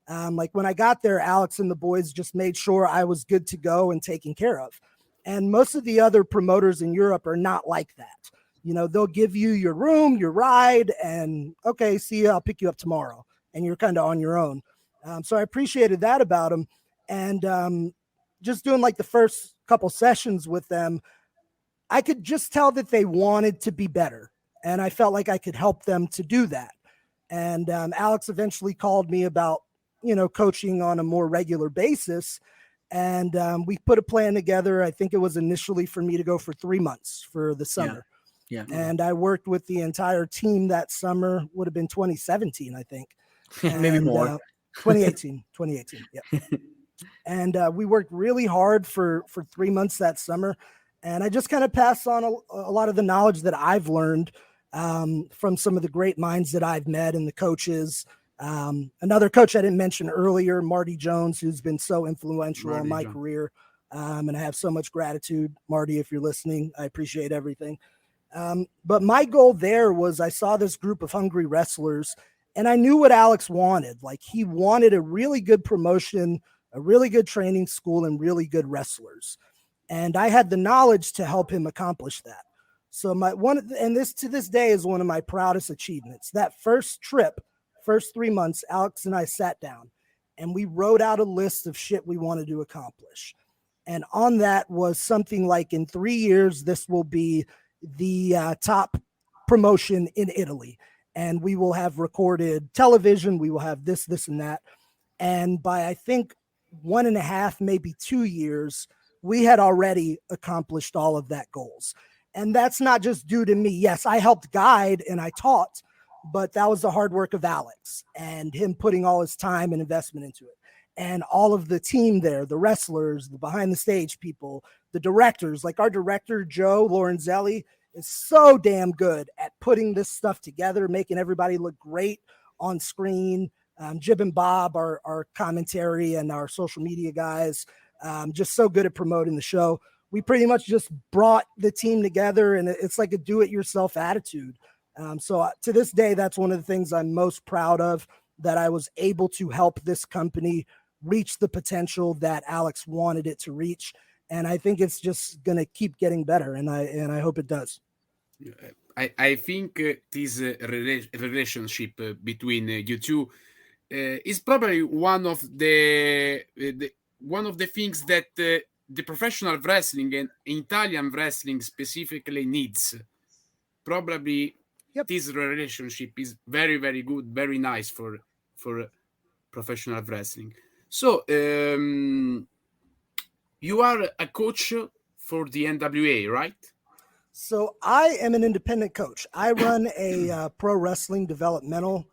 Like when I got there, Alex and the boys just made sure I was good to go and taken care of. And most of the other promoters in Europe are not like that. They'll give you your room, your ride, and okay, see you. I'll pick you up tomorrow. And you're kind of on your own. So I appreciated that about them. And just doing like the first couple sessions with them, I could just tell that they wanted to be better. And I felt like I could help them to do that. And Alex eventually called me about, coaching on a more regular basis. And we put a plan together. I think it was initially for me to go for 3 months for the summer. Yeah. And I worked with the entire team that summer. Would have been 2017, I think. Maybe more. 2018. Yeah. And we worked really hard for 3 months that summer. And I just kind of passed on a lot of the knowledge that I've learned from some of the great minds that I've met and the coaches. Another coach I didn't mention earlier, Marty Jones, who's been so influential in my career. And I have so much gratitude, Marty, if you're listening. I appreciate everything. But my goal there was I saw this group of hungry wrestlers, and I knew what Alex wanted. Like he wanted a really good promotion, a really good training school, and really good wrestlers. And I had the knowledge to help him accomplish that. So this to this day is one of my proudest achievements. That first trip, first 3 months, Alex and I sat down and we wrote out a list of shit we wanted to accomplish. And on that was something like in 3 years, this will be the top promotion in Italy. And we will have recorded television. We will have this, and that. And by, I think, 1.5, maybe 2 years, we had already accomplished all of that goals. And that's not just due to me. Yes, I helped guide and I taught, but that was the hard work of Alex and him putting all his time and investment into it. And all of the team there, the wrestlers, the behind the stage people, the directors, like our director, Joe Lorenzelli, is so damn good at putting this stuff together, making everybody look great on screen. Jib and Bob, our commentary and our social media guys, just so good at promoting the show. We pretty much just brought the team together, and it's like a do-it-yourself attitude. So to this day, that's one of the things I'm most proud of, that I was able to help this company reach the potential that Alex wanted it to reach. And I think it's just going to keep getting better, and I hope it does. I think this relationship between you two is probably one of the things that the professional wrestling and Italian wrestling specifically needs. Probably this relationship is very, very good, very nice for professional wrestling. So you are a coach for the NWA, right? So I am an independent coach. I run a pro wrestling developmental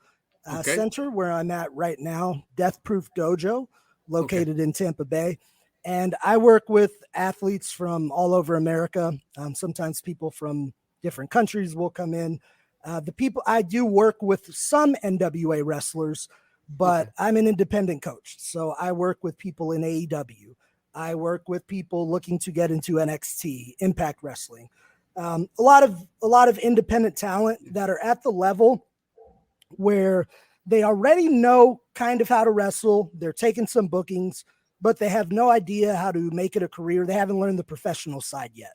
center where I'm at right now, Death Proof Dojo, located in Tampa Bay. And I work with athletes from all over America. Sometimes people from different countries will come in. I do work with some NWA wrestlers, but I'm an independent coach. So I work with people in AEW. I work with people looking to get into NXT, Impact Wrestling. A lot of independent talent that are at the level where they already know kind of how to wrestle. They're taking some bookings, but they have no idea how to make it a career. They haven't learned the professional side yet.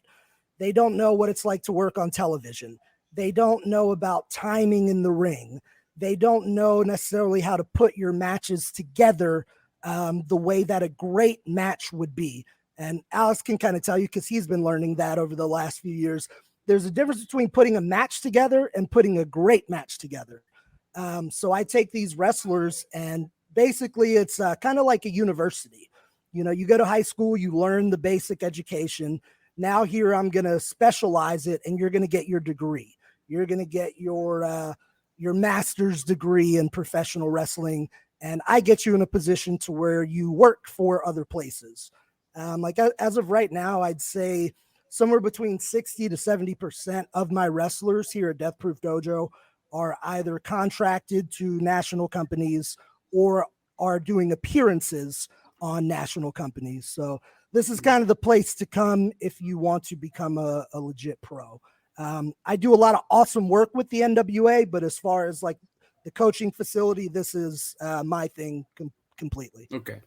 They don't know what it's like to work on television. They don't know about timing in the ring. They don't know necessarily how to put your matches together the way that a great match would be. And Alex can kind of tell you, because he's been learning that over the last few years. There's a difference between putting a match together and putting a great match together. So I take these wrestlers, and basically it's kind of like a university. You go to high school, you learn the basic education. Now here I'm going to specialize it, and you're going to get your degree. You're going to get your master's degree in professional wrestling, and I get you in a position to where you work for other places. Like as of right now, I'd say somewhere between 60 to 70% of my wrestlers here at Death Proof Dojo are either contracted to national companies or are doing appearances on national companies. So this is kind of the place to come if you want to become a legit pro. I do a lot of awesome work with the NWA, but as far as like the coaching facility, this is my thing completely. Okay.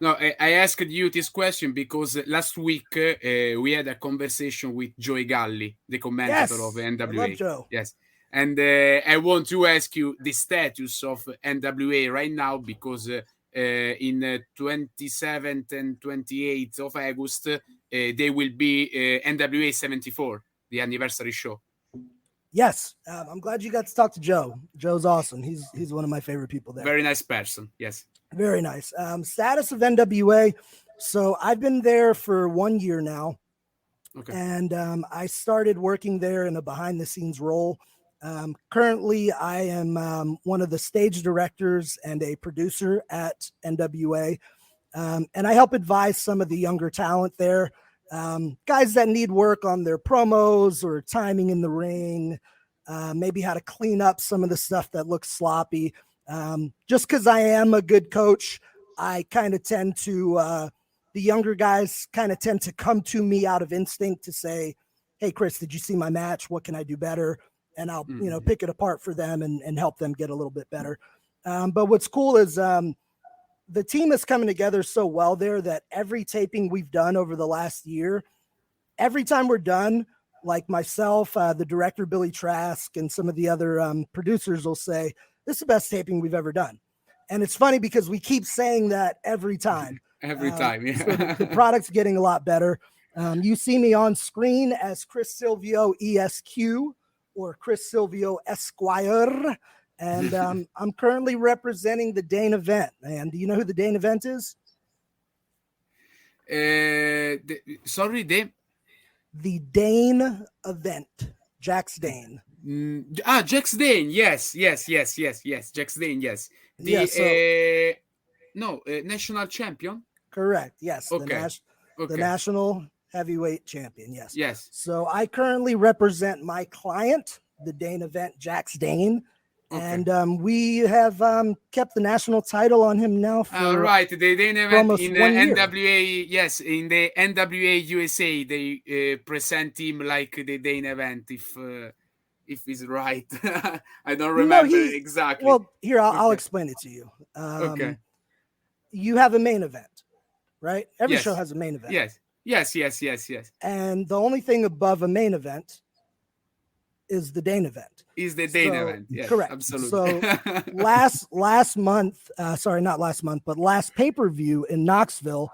No, I asked you this question because last week we had a conversation with Joey Galli, the commentator of Yes, I love NWA. Joe. Yes. And I want to ask you the status of NWA right now because in 27th and 28th of August, they will be NWA 74, the anniversary show. Yes, I'm glad you got to talk to Joe. Joe's awesome. He's one of my favorite people there. Very nice person. Yes. Very nice. Status of NWA. So I've been there for 1 year now. Okay. And I started working there in a behind the scenes role. Currently, I am one of the stage directors and a producer at NWA. And I help advise some of the younger talent there, guys that need work on their promos or timing in the ring, maybe how to clean up some of the stuff that looks sloppy. Just because I am a good coach, I kind of tend to, the younger guys kind of tend to come to me out of instinct to say, hey, Chris, did you see my match? What can I do better? And I'll, pick it apart for them and help them get a little bit better. But what's cool is the team is coming together so well there that every taping we've done over the last year, every time we're done, like myself, the director, Billy Trask, and some of the other producers will say, this is the best taping we've ever done. And it's funny because we keep saying that every time. Every time, yeah. So the product's getting a lot better. You see me on screen as Chris Silvio ESQ or Chris Silvio Esquire. And I'm currently representing the Dane event. And do you know who the Dane event is? The Dane event. Jax Dane. Jax Dane. Yes. Jax Dane. Yes. National champion. Correct. Yes. Okay. The national heavyweight champion. Yes. Yes. So I currently represent my client, the Dane event, Jax Dane. Okay. And we have kept the national title on him now for right. The Dane event in the NWA, year. yes, in the NWA USA, they present him like the Dane event. If he's right, I don't remember exactly. Well, here I'll explain it to you. Okay. You have a main event, right? Every show has a main event. Yes. And the only thing above a main event is the Dane event. Is the Dane event. Yes, correct. Absolutely. So last month, not last month, but last pay-per-view in Knoxville,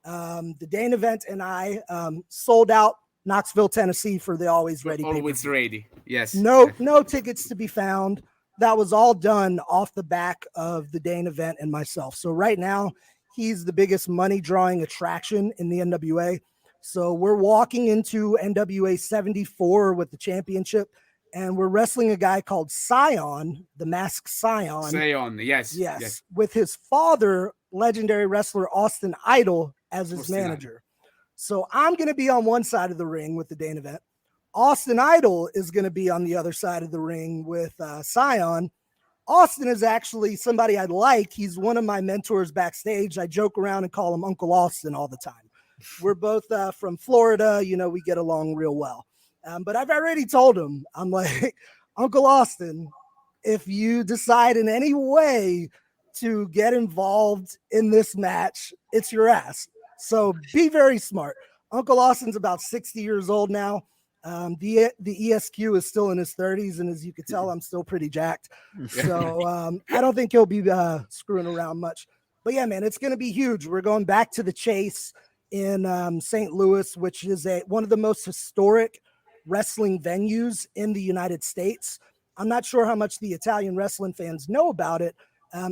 the Dane event and I sold out Knoxville, Tennessee for the Always Ready pay-per-view. Always Ready. Yes. No tickets to be found. That was all done off the back of the Dane event and myself. So right now, he's the biggest money drawing attraction in the NWA. So we're walking into NWA 74 with the championship, and we're wrestling a guy called Scion, the Masked Scion. Scion, yes. With his father, legendary wrestler Austin Idol, as his manager. So I'm going to be on one side of the ring with the Dane event. Austin Idol is going to be on the other side of the ring with Scion. Austin is actually somebody I like. He's one of my mentors backstage. I joke around and call him Uncle Austin all the time. We're both from Florida. We get along real well. But I've already told him, I'm like, Uncle Austin, if you decide in any way to get involved in this match, it's your ass. So be very smart. Uncle Austin's about 60 years old now. The ESQ is still in his 30s. And as you can tell, I'm still pretty jacked. So I don't think he'll be screwing around much. But yeah, man, it's going to be huge. We're going back to the Chase in St. Louis, which is one of the most historic wrestling venues in the United States. I'm not sure how much the Italian wrestling fans know about it.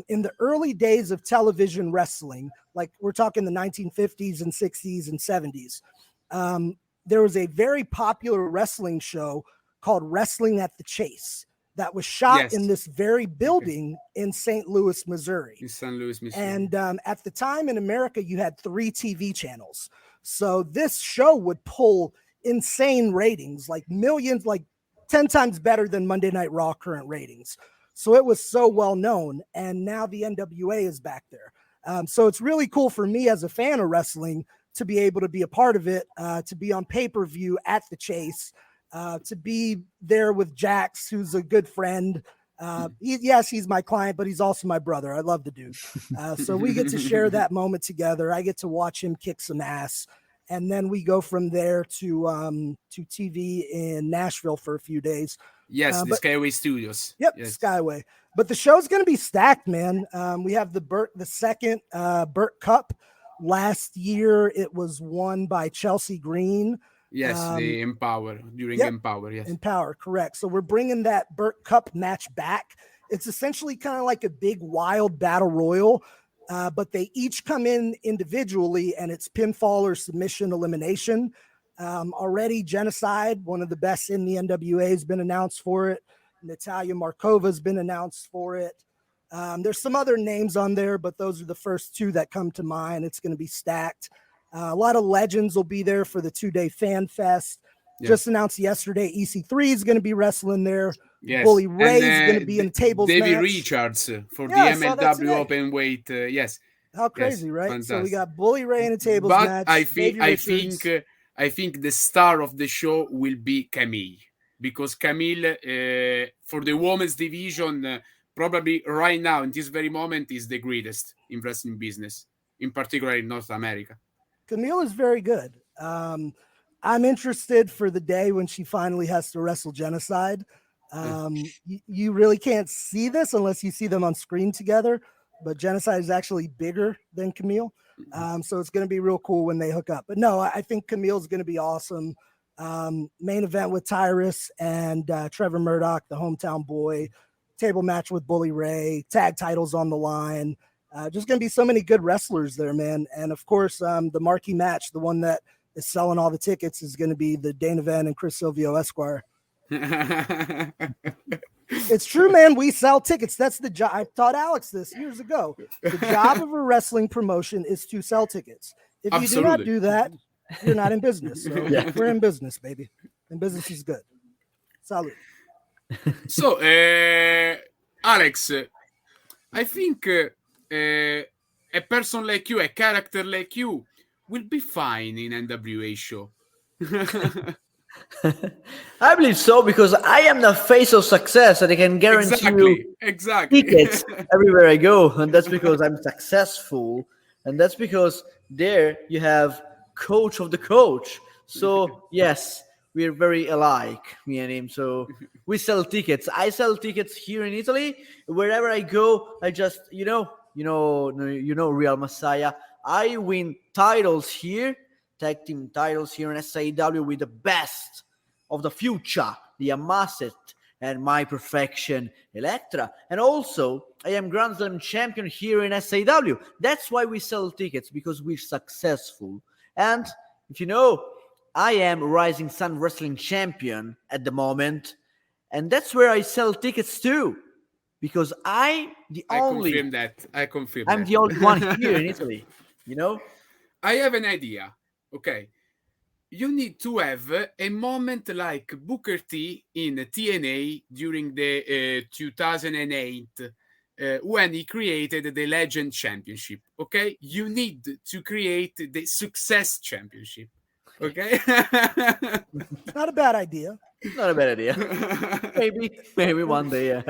In the early days of television wrestling, like we're talking the 1950s and 60s and 70s, there was a very popular wrestling show called Wrestling at the Chase that was shot in this very building in St. Louis, Missouri. And at the time in America, you had 3 TV channels. So this show would pull insane ratings, like millions, like 10 times better than Monday Night Raw current ratings. So it was so well known. And now the NWA is back there. So it's really cool for me as a fan of wrestling to be able to be a part of it, to be on pay-per-view at the Chase, to be there with Jax, who's a good friend. He's my client, but he's also my brother. I love the dude. So we get to share that moment together. I get to watch him kick some ass. And then we go from there to TV in Nashville for a few days. Yes, the Skyway Studios. Yep, yes. Skyway. But the show's going to be stacked, man. We have the second Burt Cup. Last year, it was won by Chelsea Green. Yes, the Empower, during Empower, yes. Empower, correct. So we're bringing that Burt Cup match back. It's essentially kind of like a big wild battle royal, but they each come in individually, and it's pinfall or submission elimination. Already Genocide, one of the best in the NWA, has been announced for it. Natalia Markova has been announced for it. There's some other names on there, but those are the first two that come to mind. It's going to be stacked. A lot of legends will be there for the 2-day fan fest. Yeah. Just announced yesterday, EC3 is going to be wrestling there. Yes. Bully Ray is going to be in the tables Davey match. Richards for the MLW open weight. Yes. How crazy, right? Fantastic. So we got Bully Ray in a tables but match. I think the star of the show will be Camille, because Camille for the women's division probably right now in this very moment is the greatest in wrestling business, in particular in North America. Camille is very good. I'm interested for the day when she finally has to wrestle Genocide. You really can't see this unless you see them on screen together, but Genocide is actually bigger than Camille. So it's going to be real cool when they hook up. But no, I think Camille's going to be awesome. Main event with Tyrus and Trevor Murdoch, the hometown boy. Table match with Bully Ray. Tag titles on the line. Just going to be so many good wrestlers there, man. And of course, the marquee match, the one that is selling all the tickets, is going to be the Dana Van and Chris Silvio Esquire. It's true, man. We sell tickets. That's the job. I taught Alex this years ago. The job of a wrestling promotion is to sell tickets. If you do not do that, you're not in business. So we're in business, baby. And business is good. Salute. So, Alex, I think a person like you, a character like you, will be fine in NWA show. I believe so, because I am the face of success, and I can guarantee you tickets everywhere I go, and that's because I'm successful, and that's because there you have coach of the coach. So yes, we're very alike, me and him. So we sell tickets. I sell tickets here in Italy. Wherever I go, I just you know Real Messiah. I win titles here, tag team titles here in SAW with the best of the future, the Amaset and My Perfection Electra. And also, I am Grand Slam champion here in SAW. That's why we sell tickets, because we're successful. And if you know, I am Rising Sun Wrestling champion at the moment. And that's where I sell tickets too, because I confirm I'm the only one here in Italy, you know? I have an idea. Okay. You need to have a moment like Booker T in TNA during the 2008 when he created the Legend Championship. Okay. You need to create the Success Championship. Okay. Not a bad idea. Not a bad idea. Maybe one day.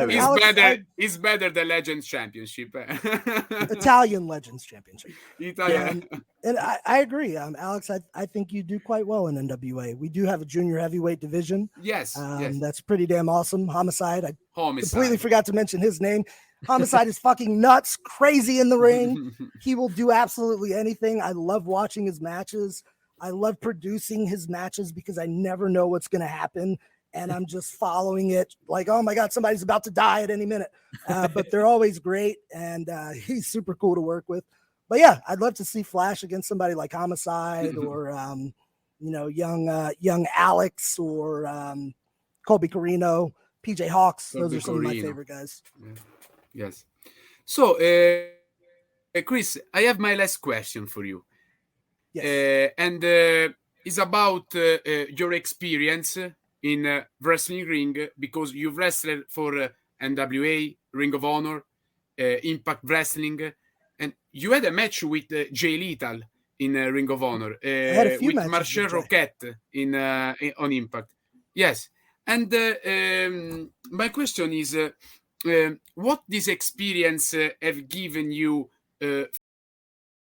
It's better the Legends Championship. Italian Legends Championship. Italian. And I agree, Alex. I think you do quite well in NWA. We do have a junior heavyweight division. Yes. That's pretty damn awesome. Homicide. I completely forgot to mention his name. Homicide is fucking nuts, crazy in the ring. He will do absolutely anything. I love watching his matches. I love producing his matches because I never know what's going to happen. And I'm just following it like, oh my God, somebody's about to die at any minute. But they're always great. And he's super cool to work with. But yeah, I'd love to see Flash against somebody like Homicide or, young Alex or Colby Carino, PJ Hawks. Those are some of my favorite guys. Yes. So, Chris, I have my last question for you. Yes. And it's about your experience in wrestling ring, because you wrestled for NWA, Ring of Honor, Impact Wrestling, and you had a match with Jay Lethal in Ring of Honor, with Marcel Roquette on Impact. Yes. And my question is, what this experience have given you